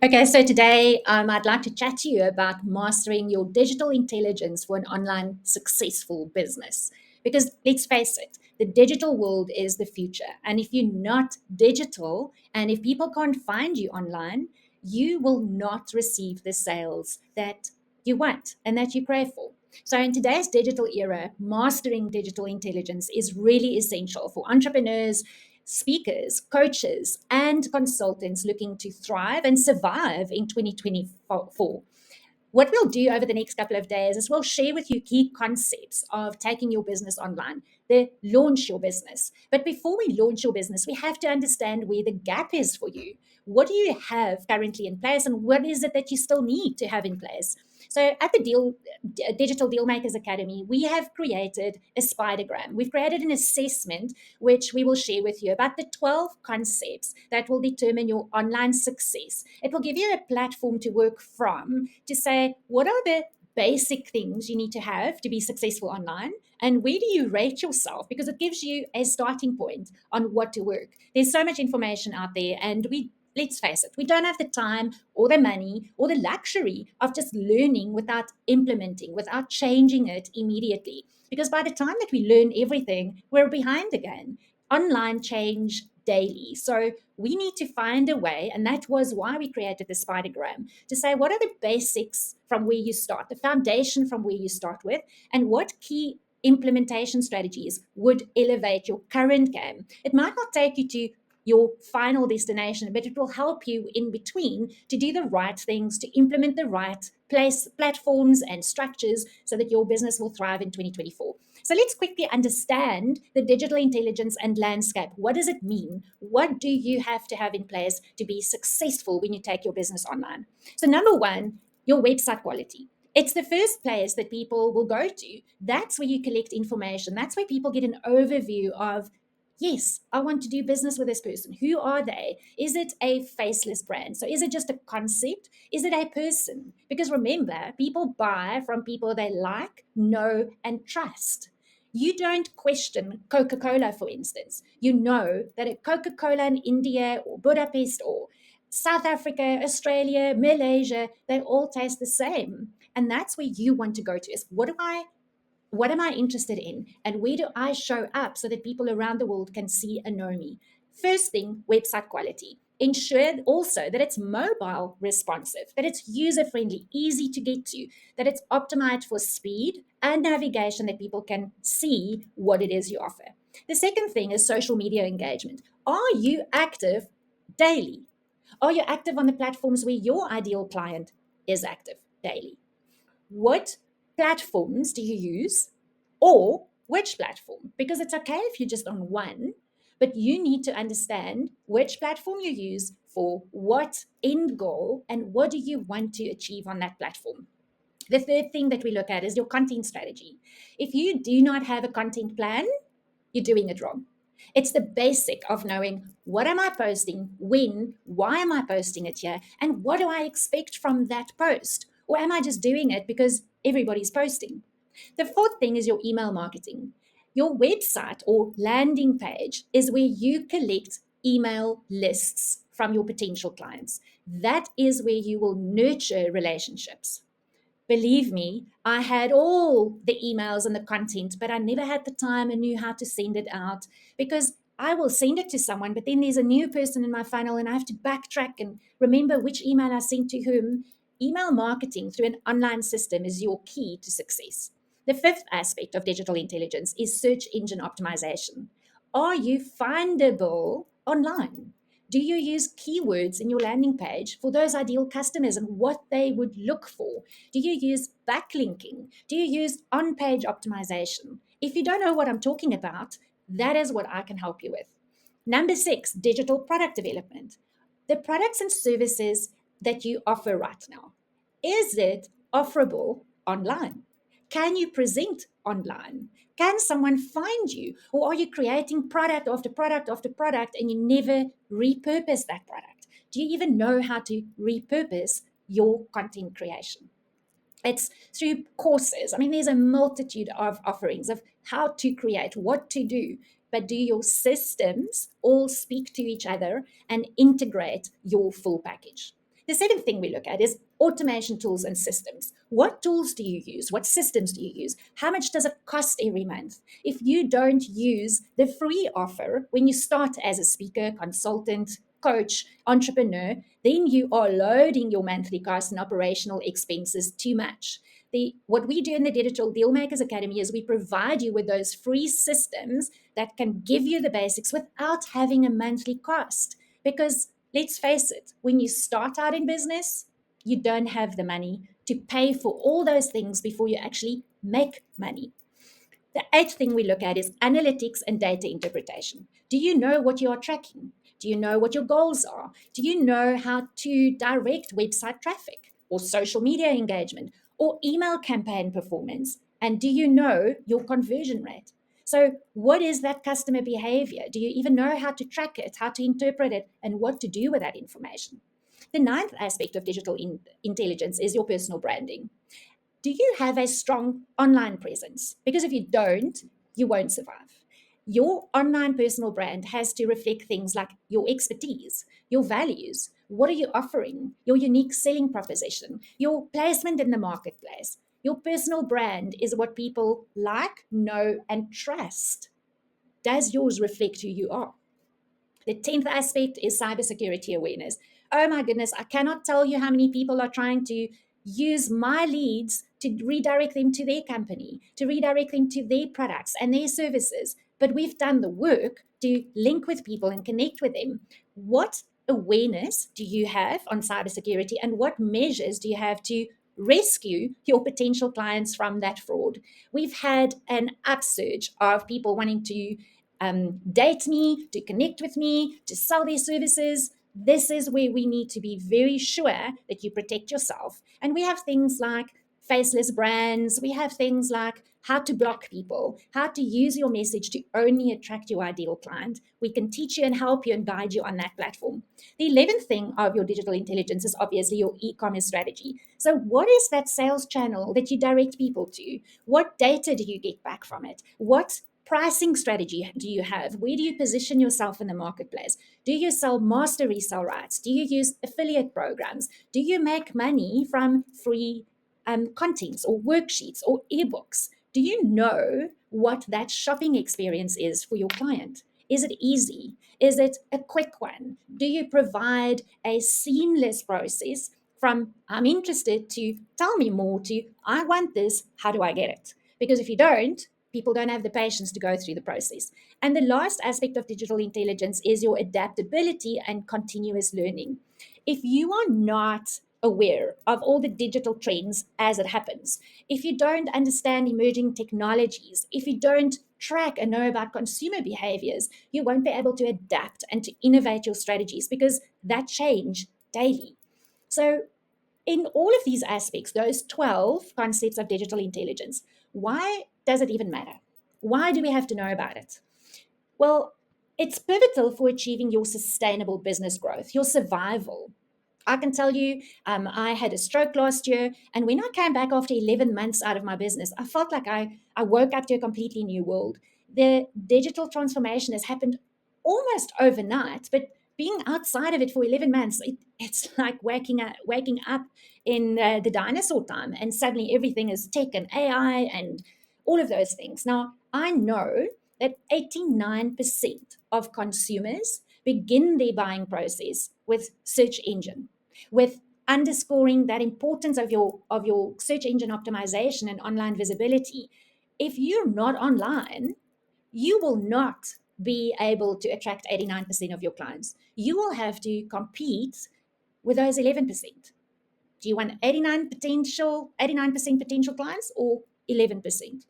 Okay, so today I'd like to chat to you about mastering your digital intelligence for an online successful business. Because let's face it, the digital world is the future. And if you're not digital and if people can't find you online, you will not receive the sales that you want and that you crave for. So, in today's digital era, mastering digital intelligence is really essential for entrepreneurs, speakers, coaches, and consultants looking to thrive and survive in 2024. What we'll do over the next couple of days is we'll share with you key concepts of taking your business online, the launch your business. But before we launch your business, we have to understand where the gap is for you. What do you have currently in place, and what is it that you still need to have in place? So, at the Digital Dealmakers Academy, we have created a spidergram. We've created an assessment which we will share with you about the 12 concepts that will determine your online success. It will give you a platform to work from to say, what are the basic things you need to have to be successful online? And where do you rate yourself? Because it gives you a starting point on what to work. There's so much information out there, and let's face it, we don't have the time or the money or the luxury of just learning without implementing, without changing it immediately. Because by the time that we learn everything, we're behind again. Online change daily. So we need to find a way, and that was why we created the spidergram, to say what are the basics from where you start, the foundation from where you start with, and what key implementation strategies would elevate your current game. It might not take you to your final destination, but it will help you in between to do the right things, to implement the right platforms and structures so that your business will thrive in 2024. So let's quickly understand the digital intelligence and landscape. What does it mean? What do you have to have in place to be successful when you take your business online? So, number one, your website quality. It's the first place that people will go to. That's where you collect information. That's where people get an overview of, yes, I want to do business with this person. Who are they? Is it a faceless brand? So is it just a concept? Is it a person? Because remember, people buy from people they like, know, and trust. You don't question Coca Cola, for instance. You know that a Coca Cola in India or Budapest or South Africa, Australia, Malaysia, they all taste the same. And that's where you want to go to is what am I interested in? And where do I show up so that people around the world can see and know me? First thing, website quality. Ensure also that it's mobile responsive, that it's user friendly, easy to get to, that it's optimized for speed and navigation, that people can see what it is you offer. The second thing is social media engagement. Are you active daily? Are you active on the platforms where your ideal client is active daily? What platforms do you use, or which platform? Because it's okay if you're just on one, but you need to understand which platform you use for what end goal and what do you want to achieve on that platform. The third thing that we look at is your content strategy. If you do not have a content plan, you're doing it wrong. It's the basic of knowing what am I posting, when, why am I posting it here, and what do I expect from that post? Or am I just doing it because everybody's posting? The fourth thing is your email marketing. Your website or landing page is where you collect email lists from your potential clients. That is where you will nurture relationships. Believe me, I had all the emails and the content, but I never had the time and knew how to send it out because I will send it to someone, but then there's a new person in my funnel and I have to backtrack and remember which email I sent to whom. Email marketing through an online system is your key to success. The fifth aspect of digital intelligence is search engine optimization. Are you findable online? Do you use keywords in your landing page for those ideal customers and what they would look for? Do you use backlinking? Do you use on page optimization? If you don't know what I'm talking about, that is what I can help you with. Number six, digital product development. The products and services that you offer right now, is it offerable online? Can you present online? Can someone find you? Or are you creating product after product after product and you never repurpose that product? Do you even know how to repurpose your content creation? It's through courses. I mean, there's a multitude of offerings of how to create, what to do, but do your systems all speak to each other and integrate your full package? The seventh thing we look at is automation tools and systems. What tools do you use? What systems do you use? How much does it cost every month? If you don't use the free offer when you start as a speaker, consultant, coach, entrepreneur, then you are loading your monthly costs and operational expenses too much. What we do in the Digital Dealmakers Academy is we provide you with those free systems that can give you the basics without having a monthly cost. Because let's face it, when you start out in business, you don't have the money to pay for all those things before you actually make money. The eighth thing we look at is analytics and data interpretation. Do you know what you are tracking? Do you know what your goals are? Do you know how to direct website traffic or social media engagement or email campaign performance? And do you know your conversion rate? So, what is that customer behavior? Do you even know how to track it, how to interpret it, and what to do with that information? The ninth aspect of digital intelligence is your personal branding. Do you have a strong online presence? Because if you don't, you won't survive. Your online personal brand has to reflect things like your expertise, your values, what are you offering, your unique selling proposition, your placement in the marketplace. Your personal brand is what people like, know, and trust. Does yours reflect who you are? The 10th aspect is cybersecurity awareness. Oh my goodness, I cannot tell you how many people are trying to use my leads to redirect them to their company, to redirect them to their products and their services. But we've done the work to link with people and connect with them. What awareness do you have on cybersecurity, and what measures do you have to rescue your potential clients from that fraud? We've had an upsurge of people wanting to date me, to connect with me, to sell their services. This is where we need to be very sure that you protect yourself. And we have things like faceless brands. We have things like how to block people, how to use your message to only attract your ideal client. We can teach you and help you and guide you on that platform. The 11th thing of your digital intelligence is obviously your e-commerce strategy. So what is that sales channel that you direct people to? What data do you get back from it? What pricing strategy do you have? Where do you position yourself in the marketplace? Do you sell master resale rights? Do you use affiliate programs? Do you make money from free contents or worksheets or ebooks? Do you know what that shopping experience is for your client? Is it easy? Is it a quick one? Do you provide a seamless process from I'm interested to tell me more to I want this, how do I get it? Because if you don't, people don't have the patience to go through the process. And the last aspect of digital intelligence is your adaptability and continuous learning. If you are not aware of all the digital trends as it happens, if you don't understand emerging technologies, if you don't track and know about consumer behaviors, you won't be able to adapt and to innovate your strategies because that change daily. So in all of these aspects, those 12 concepts of digital intelligence, why does it even matter? Why do we have to know about it? Well, it's pivotal for achieving your sustainable business growth, your survival. I can tell you, I had a stroke last year, and when I came back after 11 months out of my business, I felt like I woke up to a completely new world. The digital transformation has happened almost overnight, but being outside of it for 11 months, it's like waking up in the dinosaur time, and suddenly everything is tech and AI and all of those things. Now, I know that 89% of consumers begin their buying process with search engine, with underscoring that importance of your search engine optimization and online visibility. If you're not online, you will not be able to attract 89% of your clients. You will have to compete with those 11%. Do you want 89% potential clients or 11%?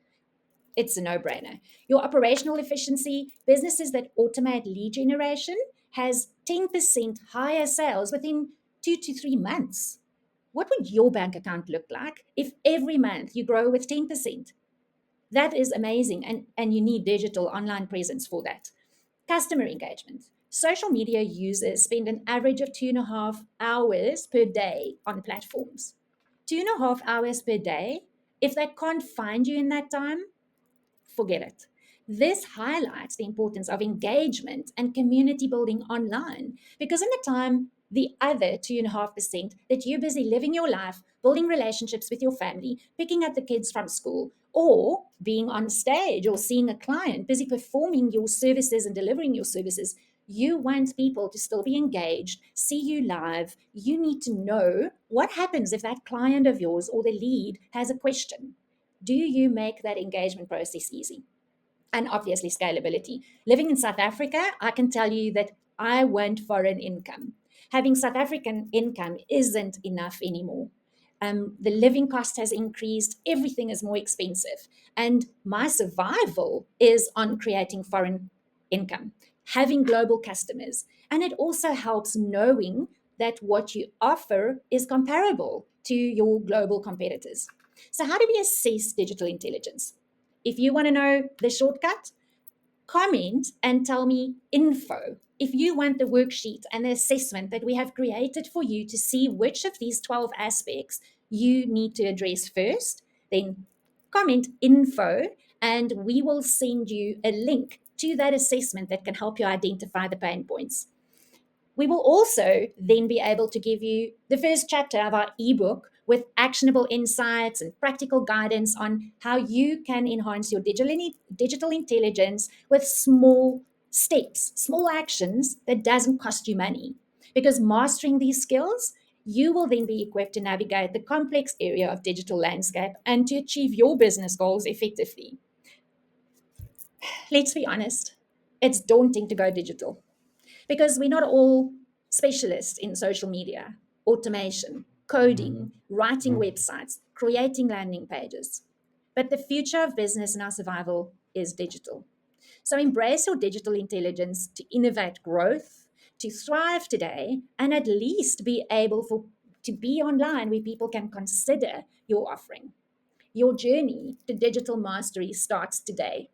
It's a no-brainer. Your operational efficiency, businesses that automate lead generation has 10% higher sales within 2 to 3 months. What would your bank account look like if every month you grow with 10%? That is amazing. And you need digital online presence for that. Customer engagement. Social media users spend an average of 2.5 hours per day on platforms. 2.5 hours per day. If they can't find you in that time, forget it. This highlights the importance of engagement and community building online because in the time the other 2.5% that you're busy living your life, building relationships with your family, picking up the kids from school, or being on stage or seeing a client, busy performing your services and delivering your services. You want people to still be engaged, see you live. You need to know what happens if that client of yours or the lead has a question. Do you make that engagement process easy? And obviously, scalability. Living in South Africa, I can tell you that I want foreign income. Having South African income isn't enough anymore. The living cost has increased, everything is more expensive. And my survival is on creating foreign income, having global customers. And it also helps knowing that what you offer is comparable to your global competitors. So, how do we assess digital intelligence? If you want to know the shortcut, comment and tell me info. If you want the worksheet and the assessment that we have created for you to see which of these 12 aspects you need to address first, then comment info and we will send you a link to that assessment that can help you identify the pain points. We will also then be able to give you the first chapter of our ebook with actionable insights and practical guidance on how you can enhance your digital intelligence with small steps, small actions that doesn't cost you money. Because mastering these skills, you will then be equipped to navigate the complex area of digital landscape and to achieve your business goals effectively. Let's be honest, it's daunting to go digital because we're not all specialists in social media, automation, coding, writing websites, creating landing pages. But the future of business and our survival is digital. So embrace your digital intelligence to innovate growth, to thrive today, and at least be able to be online where people can consider your offering. Your journey to digital mastery starts today.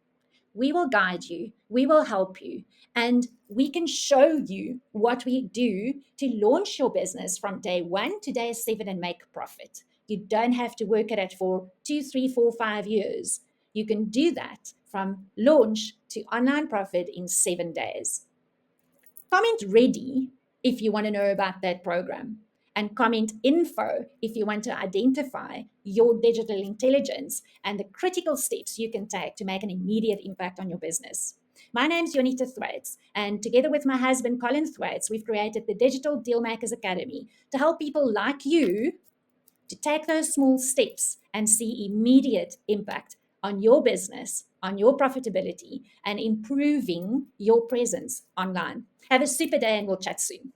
We will guide you, we will help you, and we can show you what we do to launch your business from day one to day seven and make profit. You don't have to work at it for 2, 3, 4, 5 years. You can do that from launch to online profit in 7 days. Comment ready if you want to know about that program, and comment info if you want to identify your digital intelligence and the critical steps you can take to make an immediate impact on your business. My name is Jonita Thwaites, and together with my husband Colin Thwaites, we've created the Digital Dealmakers Academy to help people like you to take those small steps and see immediate impact on your business, on your profitability, and improving your presence online. Have a super day, and we'll chat soon.